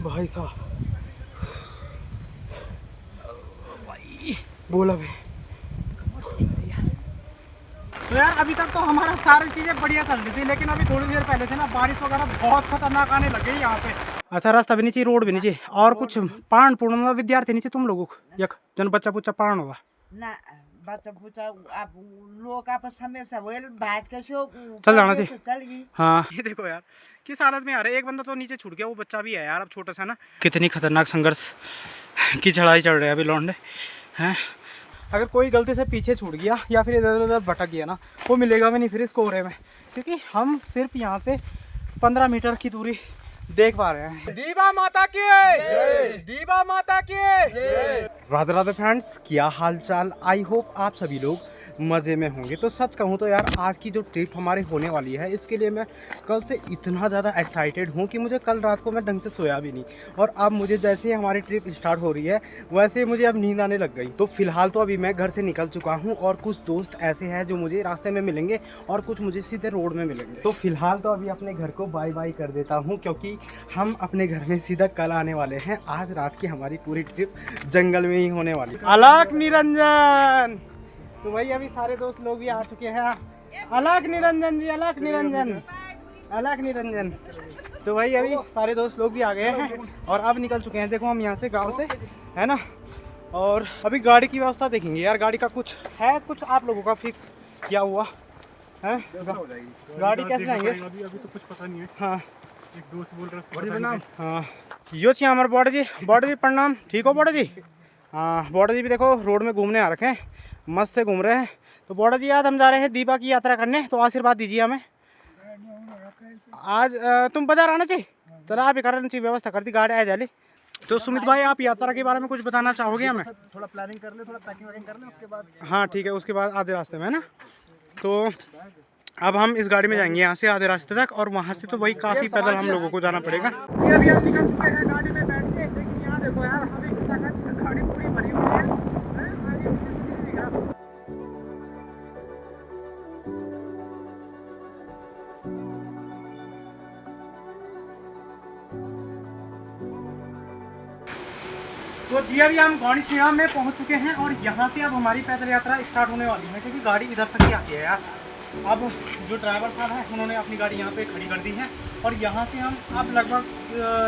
भाई साहब बोला भाई। तो यार अभी तक तो हमारा सारी चीज़ें बढ़िया चल रही थी, लेकिन अभी थोड़ी देर पहले से ना बारिश वगैरह बहुत खतरनाक आने लग गई यहाँ पे। अच्छा रास्ता भी नीचे, रोड भी नीचे, और कुछ पान पूर्ण विद्यार्थी नीचे तुम लोगों को यक जन बच्चा पुच्चा पान होगा ना बच्चा बुच्चा आप लोग आपस हमेशा वेल भाज के शो चल जाना चाहिए। चल गई। हाँ ये देखो यार किस हालत में आ रहे, एक बंदा तो नीचे छूट गया, वो बच्चा भी है यार अब छोटा सा ना। कितनी खतरनाक संघर्ष की चढ़ाई चढ़ रहे हैं अभी लौंडे हैं। अगर कोई गलती से पीछे छूट गया या फिर इधर उधर भटक गया ना, वो मिलेगा भी नहीं फिर इस कोहरे में, क्योंकि हम सिर्फ यहाँ से 15 मीटर की दूरी देख पा रहे हैं। दीवा माता की जय, दीवा माता की जय। राधे राधे फ्रेंड्स, क्या हाल चाल। आई होप आप सभी लोग मज़े में होंगे। तो सच कहूँ तो यार आज की जो ट्रिप हमारे होने वाली है, इसके लिए मैं कल से इतना ज़्यादा एक्साइटेड हूँ कि मुझे कल रात को मैं ढंग से सोया भी नहीं, और अब मुझे जैसे ही हमारी ट्रिप स्टार्ट हो रही है वैसे ही मुझे अब नींद आने लग गई। तो फिलहाल तो अभी मैं घर से निकल चुका हूँ, और कुछ दोस्त ऐसे हैं जो मुझे रास्ते में मिलेंगे और कुछ मुझे सीधे रोड में मिलेंगे। तो फिलहाल तो अभी अपने घर को बाय बाय कर देता हूँ, क्योंकि हम अपने घर में सीधा कल आने वाले हैं। आज रात की हमारी पूरी ट्रिप जंगल में ही होने वाली। अलग निरंजन। तो भाई अभी सारे दोस्त लोग भी आ चुके हैं। अलग निरंजन जी, अलग निरंजन, अलग निरंजन। तो भाई अभी सारे दोस्त लोग भी आ गए हैं और अब निकल चुके हैं। देखो हम यहाँ से गांव से है ना, और अभी गाड़ी की व्यवस्था देखेंगे यार। गाड़ी का कुछ है, कुछ आप लोगों का फिक्स किया हुआ है? गाड़ी कैसे जाएंगे अभी तो कुछ पता नहीं है। हाँ एक दोस्त बोल रहा है। हाँ यो छी हमारे बॉडा जी, बॉडा जी प्रणाम। ठीक हो बॉडा जी? हाँ बॉडा जी भी देखो रोड में घूमने आ रखे हैं, मस्त से घूम रहे हैं। तो बॉडा जी आज हम जा रहे हैं दीपा की यात्रा करने, तो आशीर्वाद दीजिए हमें। आज तुम बाजार आना चाहिए, चलो आप ही करना चाहिए, व्यवस्था कर दी गाड़ी आ जाली। तो सुमित भाई आप यात्रा के बारे में कुछ बताना चाहोगे हमें? थोड़ा प्लानिंग कर ले, थोड़ा पैकिंग वैकिंग कर ले, उसके बाद। हाँ ठीक है, उसके बाद आधे रास्ते में है ना। तो अब हम इस गाड़ी में जाएंगे यहाँ से आधे रास्ते तक, और वहाँ से तो वही काफ़ी पैदल हम लोगों को जाना पड़ेगा। अभी हम निकल चुके हैं गाड़ी में बैठ के, लेकिन यहाँ देखो यार अभी गाड़ी पूरी भरी हुई है, आगे पीछे कुछ नहीं दिख रहा। तो जी अभी हम गौड़ी श्रीराम में पहुंच चुके हैं, और यहाँ से अब हमारी पैदल यात्रा स्टार्ट होने वाली है, क्योंकि गाड़ी इधर तक ही आती है यार। अब जो ड्राइवर साहब हैं उन्होंने अपनी गाड़ी यहाँ पे खड़ी कर दी है, और यहाँ से हम अब लगभग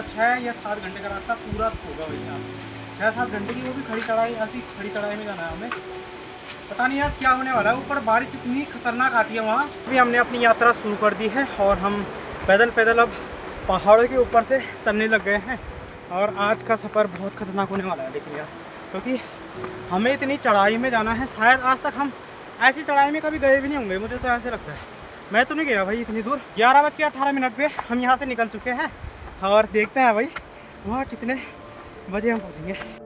6 या 7 घंटे का रास्ता पूरा होगा वही यहाँ से 6-7 घंटे की, वो भी खड़ी चढ़ाई, ऐसी खड़ी चढ़ाई में जाना है हमें। पता नहीं यार क्या होने वाला है, ऊपर बारिश इतनी खतरनाक आती है वहाँ। अभी हमने अपनी यात्रा शुरू कर दी है, और हम पैदल पैदल अब पहाड़ों के ऊपर से चलने लग गए हैं। और आज का सफ़र बहुत ख़तरनाक होने वाला है लेकिन यार, क्योंकि हमें इतनी चढ़ाई में जाना है। शायद आज तक हम ऐसी चढ़ाई में कभी गए भी नहीं होंगे, मुझे तो ऐसे लगता है। मैं तो नहीं गया भाई इतनी दूर। 11:18 पे हम यहाँ से निकल चुके हैं, और देखते हैं भाई वहाँ कितने बजे हम पहुँचेंगे।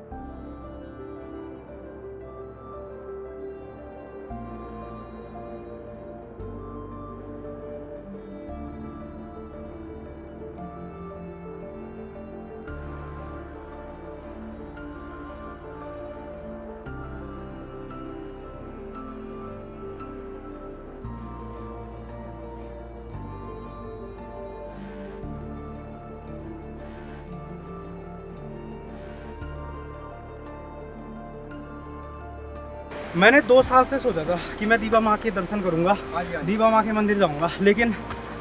मैंने 2 साल से सोचा था कि मैं दीवा माँ के दर्शन करूंगा, दीवा माँ के मंदिर जाऊंगा, लेकिन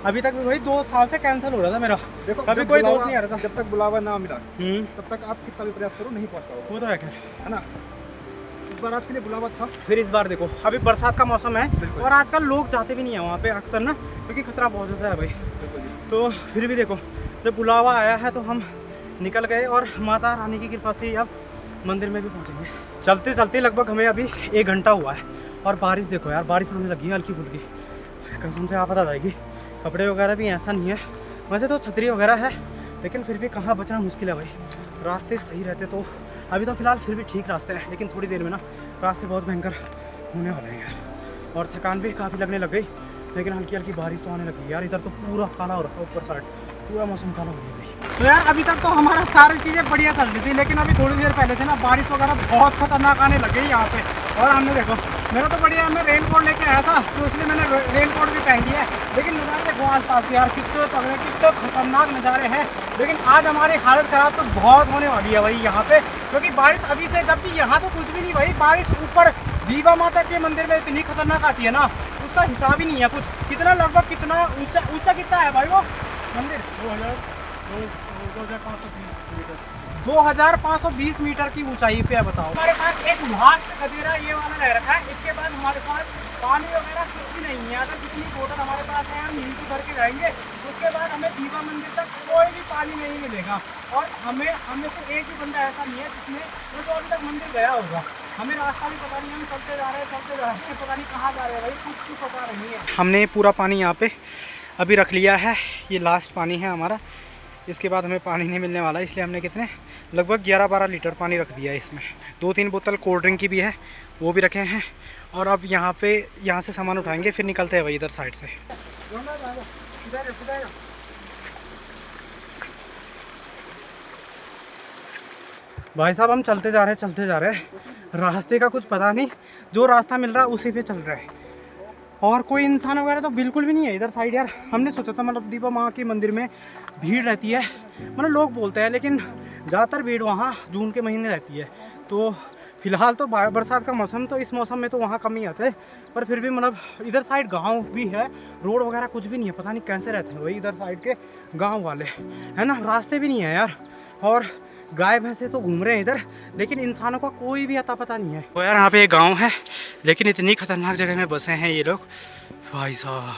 अभी तक भी भाई 2 साल से कैंसिल हो रहा था मेरा। देखो कभी कोई दोस्त नहीं आ रहा था। जब तक बुलावा ना मिला तब तक आप कितना भी प्रयास करो नहीं पहुंच पाओगे। वो तो है खैर, है ना। इस बार आपके लिए बुलावा था, फिर इस बार देखो अभी बरसात का मौसम है, और आजकल लोग जाते भी नहीं है वहाँ पे अक्सर ना, क्योंकि खतरा बहुत होता है भाई। तो फिर भी देखो जब बुलावा आया है तो हम निकल गए, और माता रानी की कृपा से अब मंदिर में भी पहुँचेंगे। चलते चलते लगभग हमें अभी 1 घंटा हुआ है, और बारिश देखो यार, बारिश आने लगी है हल्की फुल्की, कसम से आप आ जाएगी। कपड़े वगैरह भी ऐसा नहीं है, वैसे तो छतरी वगैरह है, लेकिन फिर भी कहाँ बचना मुश्किल है भाई। रास्ते सही रहते तो अभी तो फ़िलहाल फिर भी ठीक रास्ते हैं, लेकिन थोड़ी देर में ना रास्ते बहुत भयंकर होने वाले हैं यार, और थकान भी काफ़ी लगने लग गई। लेकिन हल्की हल्की बारिश तो आने लगी यार, इधर तो पूरा काला हो रहा है, ऊपर साइड पूरा मौसम काला हो गया। तो यार अभी तक तो हमारा सारी चीज़ें बढ़िया चल रही थी, लेकिन अभी थोड़ी देर पहले से ना बारिश वगैरह बहुत खतरनाक आने लग गई यहाँ पे। और हमने देखो मेरा तो बढ़िया, मैं रेन कोट लेके आया था, तो इसलिए मैंने रेन कोट भी पहन लिया है, लेकिन मुझे आसपास के यार, कितने तगड़े कितने खतरनाक नज़ारे हैं। लेकिन आज हमारी हालत ख़राब तो बहुत होने वाली है भाई यहाँ पे, क्योंकि बारिश अभी से, जबकि यहाँ तो कुछ भी नहीं भाई, बारिश ऊपर दीवा माता के मंदिर में इतनी खतरनाक आती है ना, उसका हिसाब ही नहीं है कुछ। कितना लगभग कितना ऊंचा ऊंचा कितना है भाई वो मंदिर? 2520 मीटर की ऊंचाई पे है, बताओ। हमारे पास एक उल्लास खदेरा ये वाला रह रखा है, इसके बाद हमारे पास पानी वगैरह कुछ भी नहीं है। अगर जितनी बोतल हमारे पास है हम यहीं से भर के जाएंगे, उसके बाद हमें दीवा मंदिर तक कोई भी पानी नहीं मिलेगा। और हमें से एक ही बंदा ऐसा नहीं है जिसने तो अभी तक मंदिर गया होगा। हमें रास्ता भी पता नहीं, हम चलते जा रहे हैं, पता नहीं कहाँ जा रहे हैं भाई, कुछ भी पता नहीं है। हमने पूरा पानी यहाँ पे अभी रख लिया है, ये लास्ट पानी है हमारा। इसके बाद हमें पानी नहीं मिलने वाला, इसलिए हमने कितने लगभग 11-12 लीटर पानी रख दिया है इसमें। 2-3 बोतल कोल्ड ड्रिंक की भी है, वो भी रखे हैं। और अब यहाँ से सामान उठाएंगे, फिर निकलते हैं भाई इधर साइड से। भाई साहब हम चलते जा रहे हैं, रास्ते का कुछ पता नहीं, जो रास्ता मिल रहा है उसी पे चल रहा है। और कोई इंसान वगैरह तो बिल्कुल भी नहीं है इधर साइड यार। हमने सोचा था मतलब दीवा माँ के मंदिर में भीड़ रहती है, मतलब लोग बोलते हैं, लेकिन ज़्यादातर भीड़ वहाँ जून के महीने रहती है। तो फिलहाल तो बरसात का मौसम, तो इस मौसम में तो वहाँ कम ही आते हैं, पर फिर भी मतलब इधर साइड गांव भी है, रोड वगैरह कुछ भी नहीं है। पता नहीं कैसे रहते हैं भाई इधर साइड के गांव वाले, है ना। रास्ते भी नहीं है यार, और गाय भैंसे तो घूम रहे हैं इधर, लेकिन इंसानों का कोई भी अता पता नहीं है। तो यार यहाँ पे एक गाँव है, लेकिन इतनी खतरनाक जगह में बसे हैं ये लोग भाई साहब,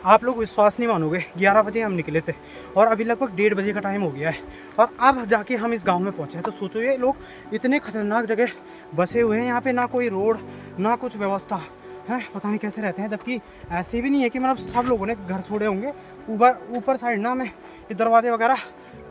आप लोग विश्वास नहीं मानोगे। 11 बजे हम निकले थे और अभी लगभग 1:30 बजे का टाइम हो गया है, और अब जाके हम इस गांव में पहुंचे हैं। तो सोचो ये लोग इतने खतरनाक जगह बसे हुए हैं, यहाँ पे ना कोई रोड ना कुछ व्यवस्था है, पता नहीं कैसे रहते हैं। जबकि ऐसे भी नहीं है कि मतलब सब लोगों ने घर छोड़े होंगे। ऊपर साइड ना हमें ये दरवाजे वगैरह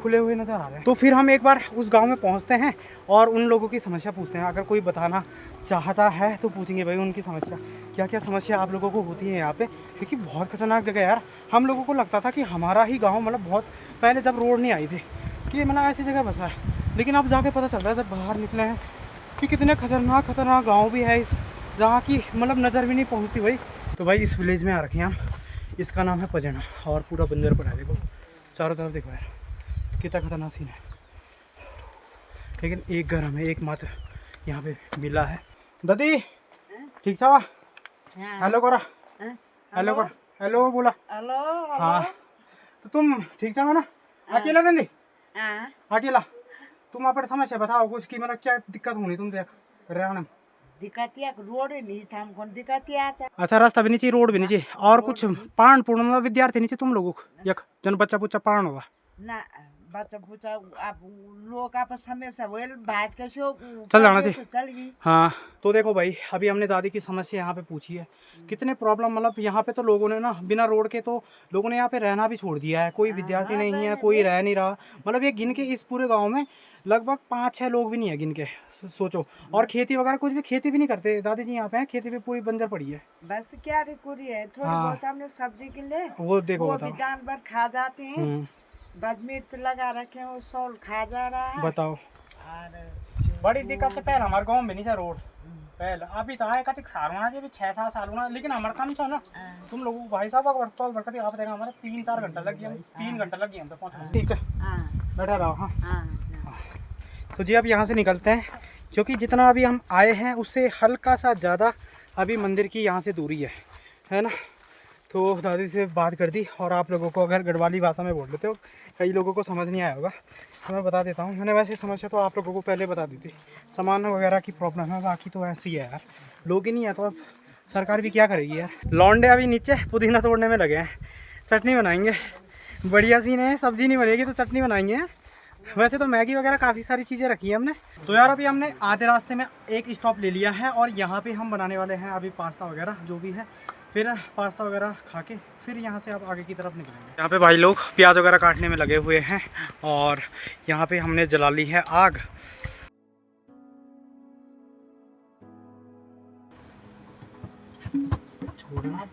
खुले हुए नज़र आ रहे हैं। तो फिर हम एक बार उस गांव में पहुंचते हैं और उन लोगों की समस्या पूछते हैं। अगर कोई बताना चाहता है तो पूछेंगे भाई उनकी समस्या, क्या क्या समस्या आप लोगों को होती है यहाँ पे, क्योंकि बहुत खतरनाक जगह है यार। हम लोगों को लगता था कि हमारा ही गाँव मतलब बहुत पहले जब रोड नहीं आई थी कि मतलब ऐसी जगह बसा है, लेकिन अब जाके पता चल रहा है जब बाहर निकले हैं कि कितने खतरनाक गाँव भी है इस, जहाँ की मतलब नज़र भी नहीं पहुँचती भाई। तो भाई इस विलेज में आ रखे हैं हम, इसका नाम है पजना, और पूरा बंजर पड़ा है। देखो चारों तरफ देखो यार कितना खतरनाक सीन है। लेकिन एक घर हमें एक मात्र यहाँ पे मिला है। दादी ठीक छा? हेलो करा, हेलो कर, हेलो बोला। हेलो हाँ तो तुम ठीक छा ना? अकेला नंदी? अकेला? तुम अपनी समस्या बताओ कुछ, की मतलब क्या दिक्कत होनी तुम देख रहने में? दिक्कतिया रोड नहीं था, हमको दिक्कतिया। अच्छा रास्ता भी नहीं चाहिए, रोड भी नहीं चाहिए, और कुछ पढ़न पूर्ण विद्यार्थी नहीं चाहिए तुम लोगों को? एक जन बच्चा बुच्चा पढ़न होगा ना, बच्चा बुच्चा अब लोग आपस हमेशा वेल भाज के शो चल जाना चाहिए। चल गई। हाँ तो देखो भाई, अभी हमने दादी की समस्या यहाँ पे पूछी है, कितने प्रॉब्लम, मतलब यहाँ पे तो लोगों ने ना बिना रोड के तो लोगों ने यहाँ पे रहना भी छोड़ दिया है। कोई विद्यार्थी नहीं है, कोई रह नहीं रहा, मतलब ये गिन के इस पूरे गाँव में लगभग 5-6 लोग भी नहीं है गिन के, सोचो। और खेती वगैरह कुछ भी, खेती भी नहीं करते दादी जी यहाँ पे हैं, खेती भी पूरी बंजर पड़ी है। बस क्या रिकुरी है, थोड़ी बहुत हमने सब्जी के लिए वो देखो वो बताओ, भी जानवर खा जाते हैं। बस मिर्च लगा रखे हैं, वो सौल खा जा रहा है। बताओ और बड़ी दिक्कत से पहले हमारे गाँव में नहीं था रोड, पहले अभी तो है कतिक साल होना चाहिए, 6-7 साल होना, लेकिन हमारे कम छो ना। तुम लोगों को भाई साहब अगर बरकत आप देगा हमारे 3-4 घंटा लग गया, 3 घंटा लग गया हम तो पहुँचने। ठीक है बैठा रहो। हाँ तो जी अब यहाँ से निकलते हैं, क्योंकि जितना अभी हम आए हैं उससे हल्का सा ज़्यादा अभी मंदिर की यहाँ से दूरी है ना। तो दादी से बात कर दी, और आप लोगों को अगर गढ़वाली भाषा में बोल लेते हो, कई लोगों को समझ नहीं आया होगा, तो मैं बता देता हूँ। मैंने वैसे समस्या तो आप लोगों को पहले बता दी थी, सामान वगैरह की प्रॉब्लम है, बाकी तो ऐसी है यार, लोग ही नहीं है तो अब सरकार भी क्या करेगी यार। लौंडे अभी नीचे पुदीना तोड़ने में लगे हैं, चटनी बनाएंगे, बढ़िया सीन है, सब्जी नहीं बनेगी तो चटनी बनाएंगे। वैसे तो मैगी वगैरह काफ़ी सारी चीज़ें रखी है हमने। तो यार अभी हमने आधे रास्ते में एक स्टॉप ले लिया है, और यहाँ पे हम बनाने वाले हैं अभी पास्ता वगैरह जो भी है, फिर पास्ता वगैरह खा के फिर यहाँ से आप आगे की तरफ निकलेंगे। यहाँ पे भाई लोग प्याज वगैरह काटने में लगे हुए हैं, और यहाँ पे हमने जला ली है आग। छोड़ना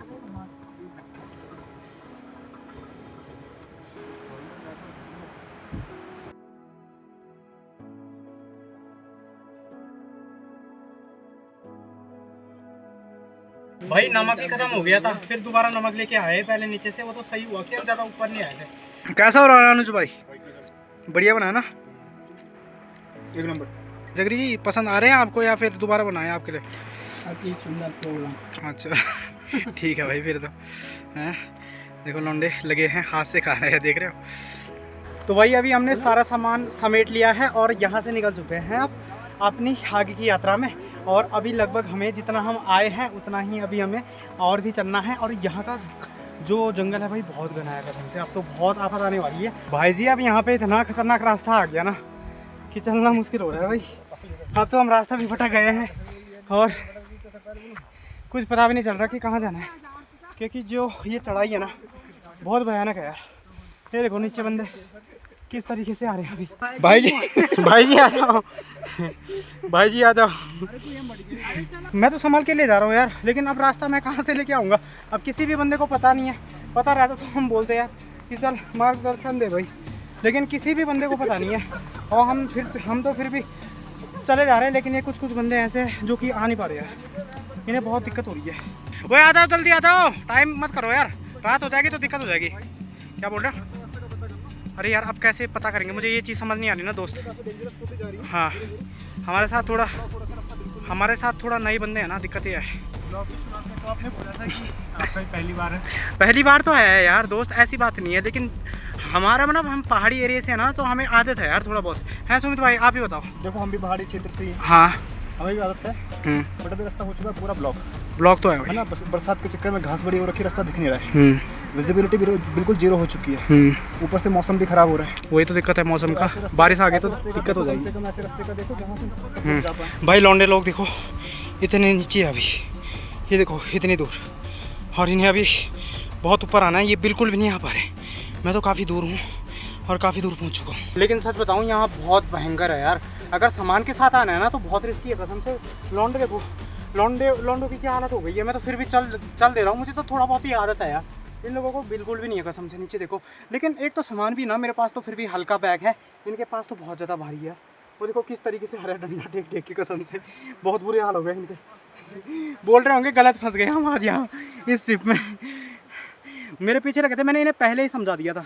भाई नमक ही खत्म हो गया था, फिर दोबारा नमक लेके आए पहले नीचे से, वो तो सही हुआ कि हम ज़्यादा ऊपर नहीं आए थे। कैसा हो रहा है अनुज भाई? बढ़िया बनाया ना? एक नंबर। जगरी जी पसंद आ रहे हैं आपको या फिर दोबारा बनाए आपके लिए? अच्छा ठीक है भाई, फिर तो हैं। देखो लौंडे लगे हैं हाथ से खा रहे हैं, देख रहे हो। तो भाई अभी हमने सारा सामान समेट लिया है और यहाँ से निकल चुके हैं अब अपनी आगे की यात्रा में। और अभी लगभग हमें जितना हम आए हैं उतना ही अभी हमें और भी चलना है। और यहाँ का जो जंगल है भाई बहुत घना है कसम से, अब तो बहुत आफत आने वाली है भाई जी। अब यहाँ पे इतना खतरनाक रास्ता आ गया ना कि चलना मुश्किल हो रहा है भाई। अब तो हम रास्ता भी भटक गए हैं और कुछ पता भी नहीं चल रहा कि कहाँ जाना है, क्योंकि जो ये चढ़ाई है ना बहुत भयानक है यार। ये देखो नीचे बंदे किस तरीके से आ रहे हैं अभी। भाई जी भाई जी आ जाओ, भाई जी आ जाओ। मैं तो संभाल के ले जा रहा हूँ यार, लेकिन अब रास्ता मैं कहाँ से लेके आऊँगा? अब किसी भी बंदे को पता नहीं है, पता रहता तो हम बोलते यार कि चल मार्गदर्शन दे भाई, लेकिन किसी भी बंदे को पता नहीं है। और हम तो फिर भी चले जा रहे हैं, लेकिन ये कुछ बंदे ऐसे हैं जो कि आ नहीं पा रहे यार, इन्हें बहुत दिक्कत हो रही है। वो आ जाओ जल्दी आ जाओ, टाइम मत करो यार, रात हो जाएगी तो दिक्कत हो जाएगी। क्या बोल रहे हो? अरे यार अब कैसे पता करेंगे, मुझे ये चीज़ समझ नहीं आ रही ना दोस्त। हाँ हमारे साथ थोड़ा नए बंदे हैं ना, दिक्कत ये है। पहली बार तो है यार दोस्त, ऐसी बात नहीं है, लेकिन हमारा मतलब हम पहाड़ी एरिया से है ना, तो हमें आदत है यार थोड़ा बहुत है। सुमित भाई आप ही बताओ। देखो हम भी पहाड़ी क्षेत्र से ही हैं, हाँ हमें भी आदत है। बट अभी रास्ता हो चुका है पूरा ब्लॉक तो है है भाई ना। बरसात के चक्कर में घास बड़ी हो रखी, रास्ता दिख नहीं रहा है, विजिबिलिटी बिल्कुल जीरो हो चुकी है। ऊपर से मौसम भी खराब हो रहा है, वही तो दिक्कत है मौसम का, बारिश आ गई तो दिक्कत हो जाएगी। कम से कम ऐसे रास्ते का देखो जहाँ से सब लोग जा पाए। भाई लौंडे लोग देखो इतने नीचे है अभी, ये देखो इतनी दूर, और इन्हें अभी बहुत ऊपर आना है, ये बिल्कुल भी नहीं आ पा रहे। मैं तो काफ़ी दूर हूँ और काफ़ी दूर पहुँच चुका हूँ, लेकिन सच बताऊँ यहाँ बहुत भयंकर है यार। अगर सामान के साथ आना है ना तो बहुत रिस्की है कसम से। लौंडे देखो, लौंडों की क्या हालत हो गई है। मैं तो फिर भी चल दे रहा हूँ, मुझे तो थोड़ा बहुत ही आदत है यार, इन लोगों को बिल्कुल भी नहीं है कसम से। नीचे देखो, लेकिन एक तो सामान भी ना, मेरे पास तो फिर भी हल्का बैग है, इनके पास तो बहुत ज़्यादा भारी है। वो देखो किस तरीके से हरा डंडा टेक के कसम से बहुत बुरे हाल हो गए इनके। बोल रहे होंगे गलत फंस गए हम आज यहाँ इस ट्रिप में। मेरे पीछे लगे थे, मैंने इन्हें पहले ही समझा दिया था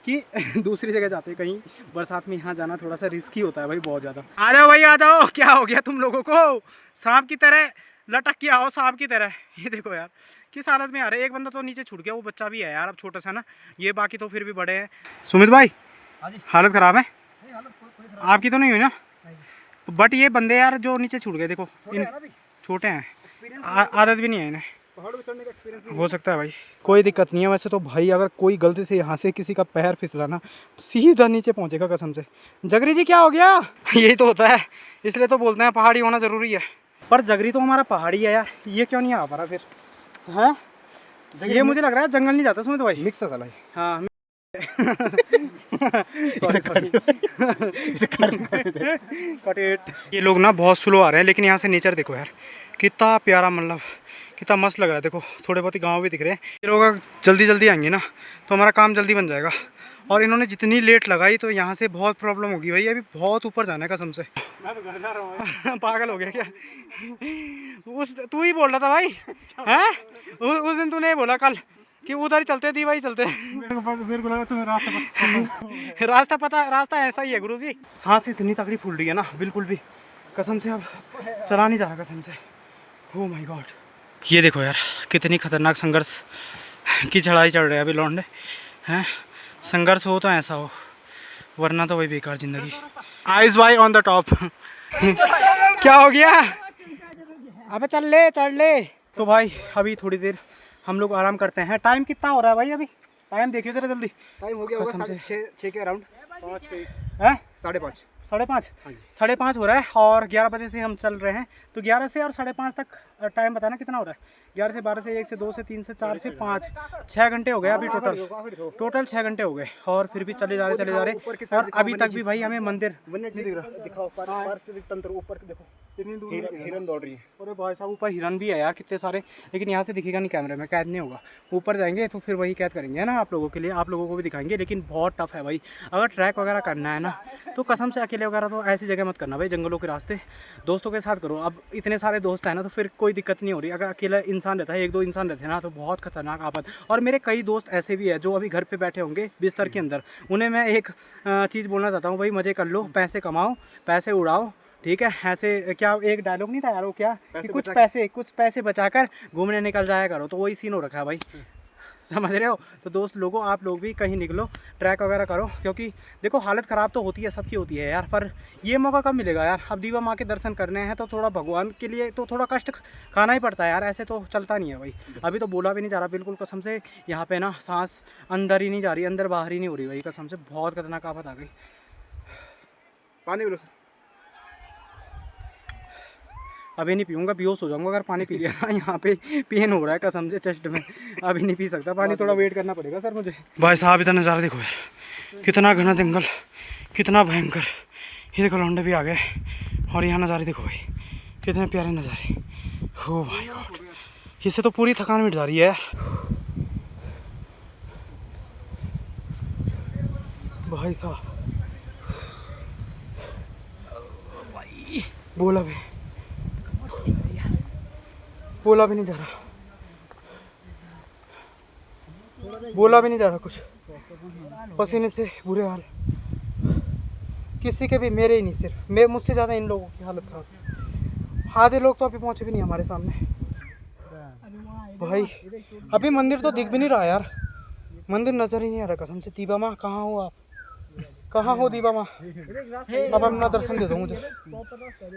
कि दूसरी जगह जाते कहीं, बरसात में यहाँ जाना थोड़ा सा रिस्की होता है भाई बहुत ज़्यादा। आ जाओ भाई आ जाओ, क्या हो गया तुम लोगों को? सांप की तरह लटक के आओ, सांप की तरह। ये देखो यार किस हालत में आ रहे हैं। एक बंदा तो नीचे छूट गया, वो बच्चा भी है यार अब छोटा सा ना, ये बाकी तो फिर भी बड़े हैं। सुमित भाई हालत ख़राब है आपकी तो नहीं हुई ना? बट ये बंदे यार जो नीचे छूट गए देखो, इन छोटे हैं, आदत भी नहीं है इन्हें, पहाड़ पे चढ़ने का एक्सपीरियंस हो सकता है भाई। कोई दिक्कत नहीं है वैसे तो भाई, अगर कोई गलती से यहाँ से किसी का पैर फिसला ना तो सीधा नीचे पहुँचेगा कसम से। जगरी जी क्या हो गया? यही तो होता है, इसलिए तो बोलते हैं पहाड़ी होना ज़रूरी है। पर जगरी तो हमारा पहाड़ी है यार, ये क्यों नहीं आ पा रहा फिर? हैं ये मुझे लग रहा है जंगल नहीं जाता सुमित भाई। मिक्स है साला। हाँ सॉरी ये लोग ना बहुत स्लो आ रहे हैं, लेकिन यहाँ से नेचर देखो यार कितना प्यारा, मतलब कितना मस्त लग रहा है। देखो थोड़े बहुत ही गांव भी दिख रहे हैं। ये लोग अगर जल्दी जल्दी आएंगे ना तो हमारा काम जल्दी बन जाएगा। और इन्होंने जितनी लेट लगाई तो यहाँ से बहुत प्रॉब्लम होगी भाई, अभी बहुत ऊपर जाना है कसम से। मैं तो घर जा रहा हूँ पागल हो गया क्या? तू ही बोल रहा था भाई हैं? उस दिन तूने बोला कल कि उधर ही चलते दी भाई चलते। मेरे को लगा तुम्हें रास्ता ऐसा ही है गुरुजी। सांस इतनी तगड़ी फूल रही है ना, बिल्कुल भी कसम से अब चला नहीं जा रहा कसम से। ओह माय गॉड, ये देखो यार कितनी खतरनाक संघर्ष की चढ़ाई चढ़ रहे हैं अभी लौंडे हैं। संघर्ष हो तो ऐसा हो, वरना तो वही बेकार जिंदगी। Eyes why on the top. क्या हो गया? अबे चढ़ ले। तो भाई अभी थोड़ी देर हम लोग आराम करते हैं। टाइम कितना हो रहा है भाई? अभी टाइम देखिए जरा जल्दी। टाइम हो गया होगा 6 के अराउंड। 5:30 5:30 हो रहा है और 11 बजे से हम चल रहे हैं, तो 11 से और 5:30 तक टाइम बताना कितना हो रहा है? 11 से 12 से 1 से 2 से 3 से 4 से 5 6 घंटे हो गए अभी टोटल 6 घंटे हो गए। और फिर भी चले जा रहे और अभी तक भी भाई हमें मंदिर दिखाओ, पारिस्थितिक तंत्र ऊपर देखो, इतनी दूर हिरन दौड़ रही है। अरे भाई साहब ऊपर हिरन भी है यार कितने सारे, लेकिन यहाँ से दिखेगा नहीं, कैमरे में कैद नहीं होगा। ऊपर जाएंगे तो फिर वही कैद करेंगे है ना, आप लोगों के लिए, आप लोगों को भी दिखाएंगे। लेकिन बहुत टफ है भाई, अगर ट्रैक वगैरह करना है ना तो कसम से अकेले वगैरह तो ऐसी जगह मत करना भाई, जंगलों के रास्ते दोस्तों के साथ करो। अब इतने सारे दोस्त हैं ना तो फिर कोई दिक्कत नहीं हो रही। अगर अकेला इंसान रहता है, 1-2 इंसान रहते हैं ना, तो बहुत खतरनाक आफत। और मेरे कई दोस्त ऐसे भी है जो अभी घर पे बैठे होंगे बिस्तर के अंदर, उन्हें मैं एक चीज़ बोलना चाहता हूँ, भाई मज़े कर लो, पैसे कमाओ, पैसे उड़ाओ, ठीक है। ऐसे क्या एक डायलॉग नहीं था यार वो, क्या कि कुछ पैसे बचाकर घूमने निकल जाया करो, तो वही सीन हो रखा है भाई, समझ रहे हो। तो दोस्त लोगों, आप लोग भी कहीं निकलो, ट्रैक वगैरह करो, क्योंकि देखो हालत ख़राब तो होती है, सबकी होती है यार, पर ये मौका कब मिलेगा यार। अब दीवा माँ के दर्शन करने हैं तो थोड़ा भगवान के लिए तो थोड़ा कष्ट खाना ही पड़ता है यार, ऐसे तो चलता नहीं है भाई। अभी तो बोला भी नहीं जा रहा बिल्कुल, कसम से यहाँ पे ना सांस अंदर ही नहीं जा रही, अंदर बाहर ही नहीं हो रही भाई, कसम से बहुत खतरनाक आफत आ गई। पानी पी लो। अभी नहीं पीऊँगा, बेहोश हो जाऊँगा अगर पानी पी लिया ना। यहाँ पे पेन हो रहा है कसम से चेस्ट में, अभी नहीं पी सकता पानी, थोड़ा वेट करना पड़ेगा सर मुझे। भाई साहब इतना नज़ारा देखो यार, कितना घना जंगल, कितना भयंकर। ये देखो लौंडे भी आ गए, और यहाँ नज़ारे देखो भाई, कितने प्यारे नज़ारे। हो भाई गॉड, इससे तो पूरी थकान मिट जा रही है यार। भाई साहब बोला भी नहीं जा रहा, कुछ पसीने से बुरे हाल, किसी के भी, मेरे ही नहीं, सिर्फ मैं, मुझसे ज़्यादा इन लोगों की हालत खराब। आधे लोग तो अभी पहुँचे भी नहीं हमारे सामने भाई। अभी मंदिर तो दिख भी नहीं रहा यार, मंदिर नज़र ही नहीं आ रहा कसम से। दीवा माँ कहाँ हो आप, कहाँ हो दीवा माँ, अब अपना दर्शन दे दो मुझे,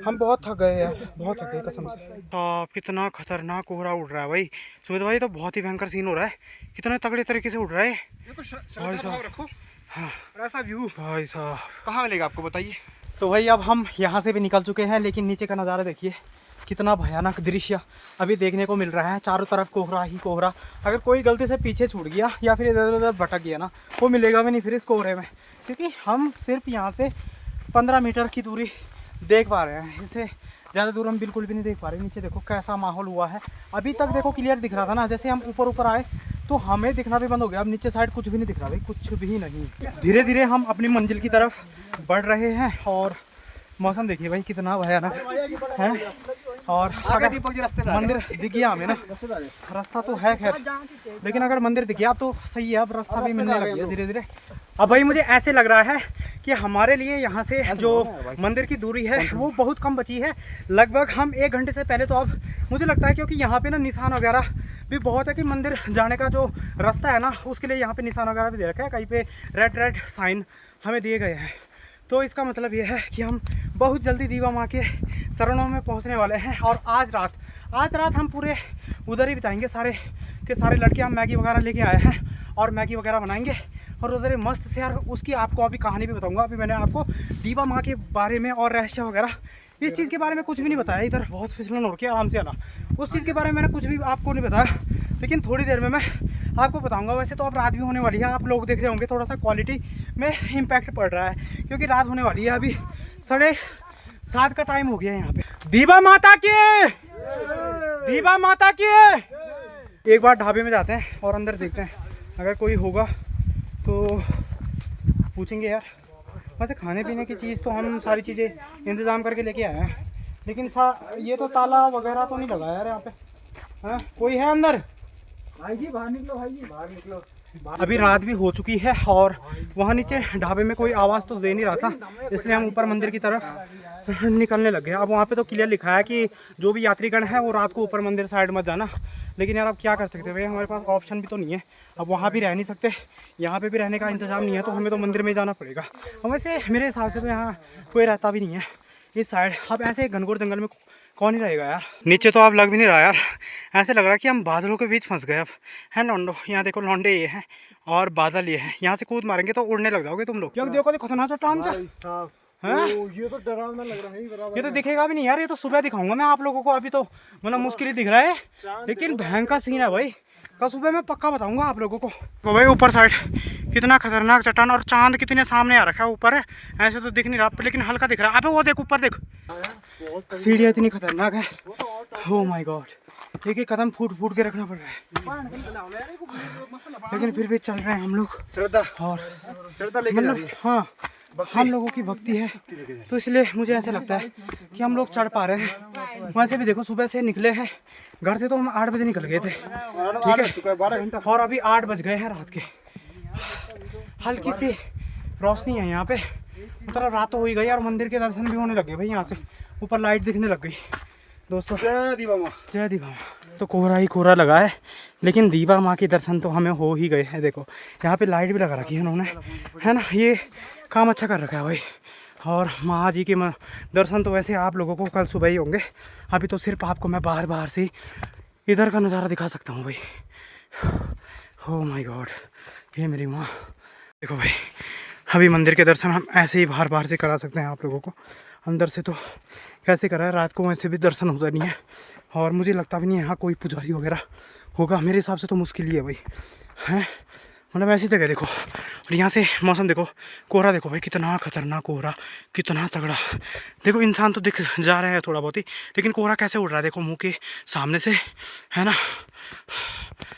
हम बहुत थक गए यार, बहुत थक गए कसम से। तो कितना खतरनाक कोहरा उड़ रहा है भाई सुमित भाई, तो बहुत ही भयंकर सीन हो रहा है, कितने तगड़े तरीके से उड़ रहा है ये तो भाई साहब रखो। हाँ ऐसा व्यू भाई साहब कहाँ मिलेगा आपको, बताइए। तो भाई अब हम यहाँ से भी निकल चुके हैं, लेकिन नीचे का नज़ारा देखिए, कितना भयानक दृश्य अभी देखने को मिल रहा है। चारों तरफ कोहरा ही कोहरा, अगर कोई गलती से पीछे छूट गया या फिर इधर उधर भटक गया ना, वो मिलेगा भी नहीं फिर इस कोहरे में, क्योंकि हम सिर्फ यहाँ से 15 मीटर की दूरी देख पा रहे हैं, इससे ज़्यादा दूर हम बिल्कुल भी नहीं देख पा रहे। नीचे देखो कैसा माहौल हुआ है, अभी तक देखो क्लियर दिख रहा था ना, जैसे हम ऊपर आए तो हमें दिखना भी बंद हो गया, अब नीचे साइड कुछ भी नहीं दिख रहा भाई, कुछ भी नहीं। धीरे धीरे हम अपनी मंजिल की तरफ बढ़ रहे हैं, और मौसम देखिए भाई कितना भयानक है। और अगर मंदिर दिख गया हमें ना, रास्ता तो है खैर, लेकिन अगर मंदिर दिख गया तो सही है, अब रास्ता भी मिलने लग गया धीरे धीरे। अब भाई मुझे ऐसे लग रहा है कि हमारे लिए यहाँ से जो मंदिर की दूरी है वो बहुत कम बची है, लगभग हम 1 घंटे से पहले, तो अब मुझे लगता है क्योंकि यहाँ पे ना निशान वगैरह भी बहुत है कि मंदिर जाने का जो रास्ता है ना, उसके लिए यहाँ पे निशान वगैरह भी दे रखा है, कहीं पे रेड साइन हमें दिए गए हैं। तो इसका मतलब ये है कि हम बहुत जल्दी दीवा माँ के चरणों में पहुँचने वाले हैं, और आज रात हम पूरे उधर ही बिताएंगे, सारे के सारे लड़के हम मैगी वगैरह लेके आए हैं, और मैगी वगैरह बनाएंगे और उधर मस्त से यार, उसकी आपको अभी कहानी भी बताऊंगा। अभी मैंने आपको दीवा माँ के बारे में और रहस्य वगैरह इस चीज़ के बारे में कुछ भी नहीं बताया, इधर बहुत फिसलन हो के आराम से आना, उस चीज़ के बारे में मैंने कुछ भी आपको नहीं बताया, लेकिन थोड़ी देर में मैं आपको बताऊंगा। वैसे तो अब रात भी होने वाली है, आप लोग देख रहे होंगे थोड़ा सा क्वालिटी में इम्पैक्ट पड़ रहा है, क्योंकि रात होने वाली है, अभी 7:30 का टाइम हो गया है यहाँ पे। दीवा माता की एक बार ढाबे में जाते हैं और अंदर देखते हैं, अगर कोई होगा तो पूछेंगे यार। वैसे खाने पीने की चीज़ तो हम सारी चीज़ें इंतज़ाम करके लेके आए हैं, लेकिन ये तो ताला वगैरह तो नहीं लगा यार यहाँ पे। हाँ कोई है अंदर? भाई जी बाहर निकलो, भाई जी बाहर निकलो। अभी रात भी हो चुकी है और वहाँ नीचे ढाबे में कोई आवाज़ तो दे नहीं रहा था, इसलिए हम ऊपर मंदिर की तरफ निकलने लग गए। अब वहाँ पे तो क्लियर लिखा है कि जो भी यात्रीगण है वो रात को ऊपर मंदिर साइड मत जाना, लेकिन यार अब क्या कर सकते हैं भाई, हमारे पास ऑप्शन भी तो नहीं है। अब वहाँ भी रह नहीं सकते, यहाँ पे भी रहने का इंतज़ाम नहीं है, तो हमें तो मंदिर में जाना पड़ेगा। और वैसे मेरे हिसाब से तो यहाँ कोई रहता भी नहीं है इस साइड। अब ऐसे घनघोर जंगल में कौन ही रहेगा यार। नीचे तो अब लग भी नहीं रहा यार, ऐसे लग रहा है कि हम बादलों के बीच फंस गए अब, है लौंडो। यहाँ देखो लौंडे ये हैं और बादल ये हैं, यहाँ से कूद मारेंगे तो उड़ने लग जाओगे तुम लोग। क्यों देखो खतरनाक चट्टान सा, ये तो डरावना लग रहा है, ये तो दिखेगा भी नहीं यार, ये तो सुबह दिखाऊंगा मैं आप लोगों को, अभी तो मतलब मुश्किल ही दिख रहा है, लेकिन भयंकर सीन है भाई। कल सुबह मैं पक्का बताऊंगा आप लोगों को। तो भाई ऊपर साइड कितना खतरनाक चट्टान, और चांद कितने सामने आ रखा है ऊपर है, ऐसे तो दिख नहीं रहा लेकिन हल्का दिख रहा है। अबे वो देख ऊपर देख, सीढ़ियाँ इतनी खतरनाक है, ओह माय गॉड। एक एक कदम फूट फूट के रखना पड़ रहा है, लेकिन फिर भी चल रहे हैं हम लोग। श्रद्धा और लेके जा रही है। हाँ हम लोगों की भक्ति है, तो इसलिए मुझे ऐसा लगता है कि हम लोग चढ़ पा रहे हैं। वैसे भी देखो सुबह से निकले हैं घर से, तो हम 8 बजे निकल गए थे, ठीक है, 12 घंटा, और अभी 8 बज गए हैं रात के। हल्की सी रोशनी है यहाँ पे, मतलब रात तो हो ही गई और मंदिर के दर्शन भी होने लगे भाई। यहाँ से ऊपर लाइट दिखने लग गई दोस्तों। जय दीवा माँ, जय दीवा माँ। तो कोहरा ही कोहरा लगा है, लेकिन दीवा माँ के दर्शन तो हमें हो ही गए हैं। देखो यहाँ पे लाइट भी लगा रखी है उन्होंने, है ना, ये काम अच्छा कर रखा है भाई। और माँ जी के दर्शन तो वैसे आप लोगों को कल सुबह ही होंगे, अभी तो सिर्फ आपको मैं बाहर से इधर का नज़ारा दिखा सकता हूँ भाई। ओह माय गॉड, ये मेरी माँ। देखो भाई, अभी मंदिर के दर्शन हम ऐसे ही बाहर से करा सकते हैं आप लोगों को, अंदर से तो कैसे करा है, रात को वैसे भी दर्शन होता नहीं है, और मुझे लगता भी नहीं है यहाँ कोई पुजारी वगैरह होगा। मेरे हिसाब से तो मुश्किल ही है भाई, हैं, मतलब ऐसी जगह देखो। और यहाँ से मौसम देखो, कोहरा देखो भाई, कितना खतरनाक कोहरा, कितना तगड़ा। देखो इंसान तो दिख जा रहे हैं थोड़ा बहुत ही, लेकिन कोहरा कैसे उड़ रहा है देखो मुँह के सामने से, है ना।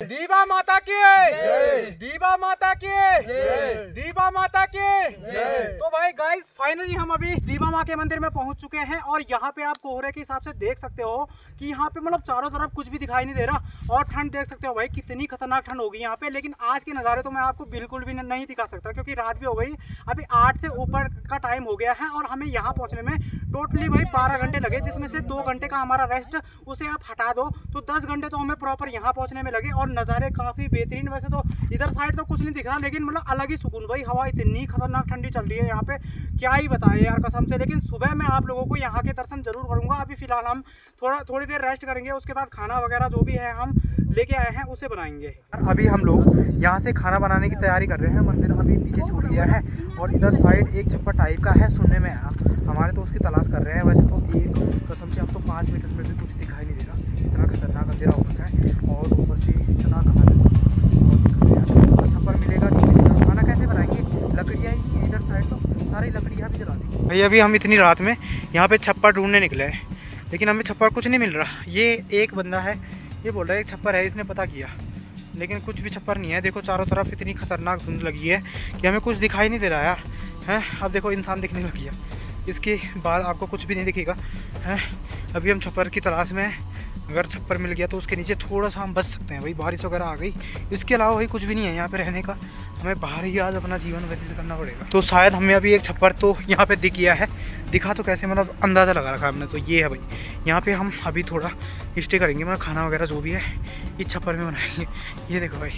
दीवा माता की जय, दीवा माता की जय, दीवा माता की जय। तो भाई गाइस, फाइनली हम अभी दीवा माँ के मंदिर में पहुंच चुके हैं, और यहाँ पे आप कोहरे के हिसाब से देख सकते हो कि यहाँ पे मतलब चारों तरफ कुछ भी दिखाई नहीं दे रहा, और ठंड देख सकते हो भाई, कितनी खतरनाक ठंड होगी यहाँ पे। लेकिन आज के नज़ारे तो मैं आपको बिल्कुल भी नहीं दिखा सकता, क्योंकि रात भी हो गई, अभी 8 से ऊपर का टाइम हो गया है, और हमें यहाँ पहुँचने में टोटली भाई 12 घंटे लगे, जिसमें से 2 घंटे का हमारा रेस्ट, उसे आप हटा दो तो 10 घंटे तो हमें प्रॉपर यहाँ पहुँचने में लगे। और नज़ारे काफ़ी बेहतरीन, वैसे तो इधर साइड तो कुछ नहीं दिख रहा, लेकिन मतलब अलग ही सुकून भाई। हवा इतनी खतरनाक ठंडी चल रही है यहाँ पे, क्या ही बताएं यार कसम से। लेकिन सुबह मैं आप लोगों को यहाँ के दर्शन जरूर करूँगा। अभी फिलहाल हम थोड़ी देर रेस्ट करेंगे, उसके बाद खाना वगैरह जो भी है हम लेके आए हैं उसे बनाएंगे। अभी हम लोग यहाँ से खाना बनाने की तैयारी कर रहे हैं। मंदिर अभी पीछे छूट गया है, और इधर साइड एक छप्पर टाइप का है, सुनने में आया, हमारे तो उसकी तलाश कर रहे हैं। वैसे तो एक कसम से अब तो 5 मीटर में भी कुछ दिखाई नहीं दे रहा, इतना खतरनाक अंधेरा हो रखा है, और ऊपर से इतना छप्पर मिलेगा नहीं, खाना कैसे बनाएंगे, लकड़ियाँ ही इधर साइड तो सारी लकड़ियाँ भी जला दी भाई। अभी हम इतनी रात में यहाँ पे छप्पर ढूंढने निकले हैं, लेकिन हमें छप्पर कुछ नहीं मिल रहा। ये एक बंदा है, ये बोल रहा है एक छप्पर है, इसने पता किया, लेकिन कुछ भी छप्पर नहीं है। देखो चारों तरफ इतनी खतरनाक धुंध लगी है कि हमें कुछ दिखाई नहीं दे रहा यार, हैं। अब देखो इंसान दिखने लगी है, इसके बाद आपको कुछ भी नहीं दिखेगा, हैं। अभी हम छप्पर की तलाश में हैं, अगर छप्पर मिल गया तो उसके नीचे थोड़ा सा हम बच सकते हैं भाई, बारिश वगैरह आ गई, इसके अलावा भाई कुछ भी नहीं है यहाँ पे रहने का। हमें बाहर ही आज अपना जीवन व्यतीत करना पड़ेगा। तो शायद हमें अभी एक छप्पर तो यहाँ पे दिख गया है, दिखा तो कैसे, मतलब अंदाज़ा लगा रखा हमने, तो ये है भाई। यहाँ पे हम अभी थोड़ा स्टे करेंगे, मतलब खाना वगैरह जो भी है इस छप्पर में बनाएंगे। ये देखो भाई,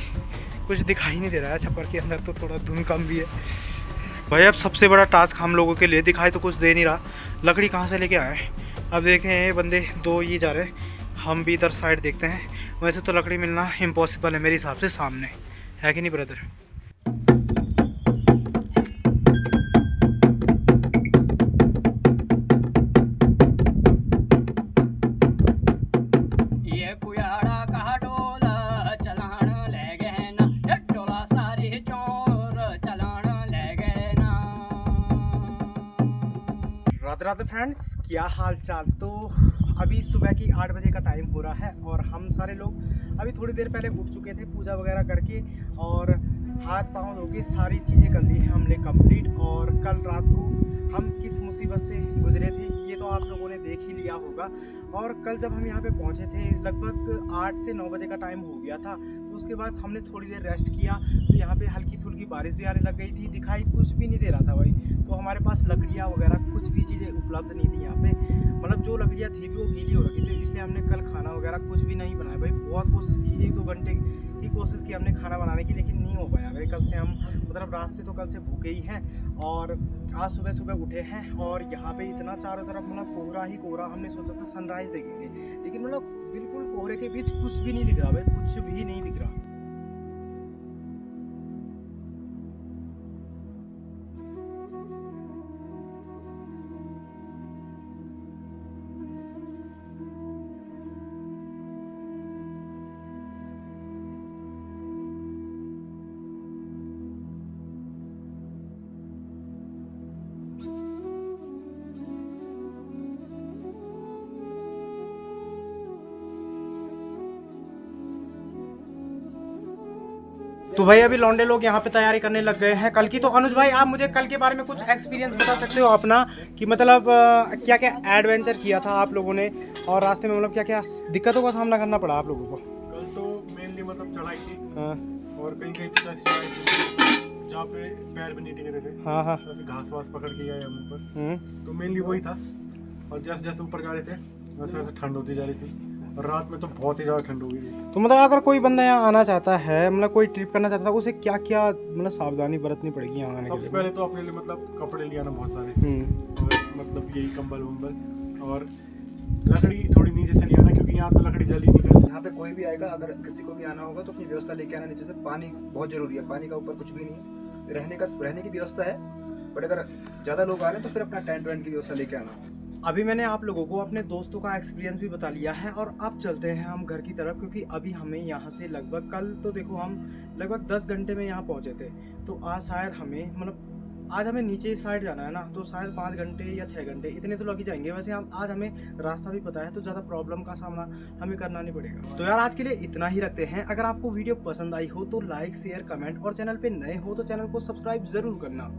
कुछ दिखाई नहीं दे रहा है छप्पर के अंदर, तो थोड़ा धुंध कम भी है भाई। अब सबसे बड़ा टास्क हम लोगों के लिए, दिखाई तो कुछ दे नहीं रहा, लकड़ी कहाँ से लेके आए। अब देखते हैं, बंदे 2 ये जा रहे हैं, हम भी इधर साइड देखते हैं। वैसे तो लकड़ी मिलना इम्पॉसिबल है मेरे हिसाब से, सामने है कि नहीं ब्रदर। राधे राधे फ्रेंड्स, क्या हाल चाल। तो अभी सुबह की 8 बजे का टाइम हो रहा है, और हम सारे लोग अभी थोड़ी देर पहले उठ चुके थे, पूजा वगैरह करके और हाथ पाँव धो के सारी चीज़ें कर ली हैं हमने कंप्लीट। और कल रात को हम किस मुसीबत से गुजरे थे ये तो आप लोगों ने देख ही लिया होगा। और कल जब हम यहाँ पे पहुँचे थे लगभग 8 से 9 बजे का टाइम हो गया था, तो उसके बाद हमने थोड़ी देर रेस्ट किया, तो यहाँ पे हल्की फुल्की बारिश भी आने लग गई थी, दिखाई कुछ भी नहीं दे रहा था भाई। तो हमारे पास लकड़ियाँ वगैरह कुछ भी चीज़ें उपलब्ध नहीं थी यहाँ पे, मतलब जो लकड़ियाँ थी भी वो गीली हो रखी थी, इसलिए हमने कल खाना वगैरह कुछ भी नहीं बनाया भाई। बहुत कोशिश की, 1-2 घंटे की कोशिश की हमने खाना बनाने की, लेकिन नहीं हो पाया भाई। कल से हम मतलब रात से तो कल से भूखे ही हैं, और आज सुबह सुबह उठे हैं, और यहाँ पे इतना चारों तरफ मतलब कोहरा ही कोहरा। हमने सोचा था सनराइज देखेंगे, लेकिन मतलब बिल्कुल कोहरे के बीच कुछ भी नहीं दिख रहा भाई, कुछ भी नहीं दिख रहा। तो भाई अभी लौंडे लोग यहाँ पे तैयारी करने लग गए हैं कल की। तो अनुज भाई आप मुझे कल के बारे में कुछ एक्सपीरियंस बता सकते हो अपना, कि मतलब क्या क्या एडवेंचर किया था आप लोगों ने, और रास्ते में मतलब क्या क्या दिक्कतों का सामना करना पड़ा आप लोगों को? कल तो मेनली मतलब चढ़ाई थी, हाँ और कहीं कहीं तो ऐसी चढ़ाई थी जहाँ पे पैर भी नहीं टिक रहे थे, हाँ हाँ। जैसे घास वास पकड़ के गए हम ऊपर, तो मेनली वही था। और जैसे जैसे ऊपर जा रहे थे वैसे वैसे ठंड होती जा रही थी, और रात में तो बहुत ही ज़्यादा ठंड हो गई थी। तो मतलब अगर कोई बंदा यहाँ आना चाहता है, मतलब कोई ट्रिप करना चाहता है, उसे क्या क्या मतलब सावधानी बरतनी पड़ेगी यहाँ आने के सबसे लिए? पहले तो अपने लिए मतलब कपड़े ले आना बहुत सारे, और मतलब यही कंबल वम्बल, और लकड़ी थोड़ी नीचे से ले आना, क्योंकि यहाँ तो लकड़ी जली नहीं करती। यहाँ पे कोई भी आएगा, अगर किसी को भी आना होगा तो अपनी व्यवस्था लेके आना। नीचे से पानी बहुत जरूरी है, पानी का ऊपर कुछ भी नहीं है। रहने की व्यवस्था है, बट अगर ज़्यादा लोग आ रहे हैं तो फिर अपना टेंट वेंट की व्यवस्था लेके आना। अभी मैंने आप लोगों को अपने दोस्तों का एक्सपीरियंस भी बता लिया है, और अब चलते हैं हम घर की तरफ, क्योंकि अभी हमें यहाँ से लगभग, कल तो देखो हम लगभग 10 घंटे में यहाँ पहुँचे थे, तो आज शायद हमें मतलब आज हमें नीचे साइड जाना है ना, तो शायद 5 घंटे या 6 घंटे इतने तो लग ही जाएंगे। वैसे हम आज हमें रास्ता भी पता है, तो ज़्यादा प्रॉब्लम का सामना हमें करना नहीं पड़ेगा। तो यार आज के लिए इतना ही रखते हैं। अगर आपको वीडियो पसंद आई हो तो लाइक शेयर कमेंट, और चैनल पे नए हो तो चैनल को सब्सक्राइब ज़रूर करना।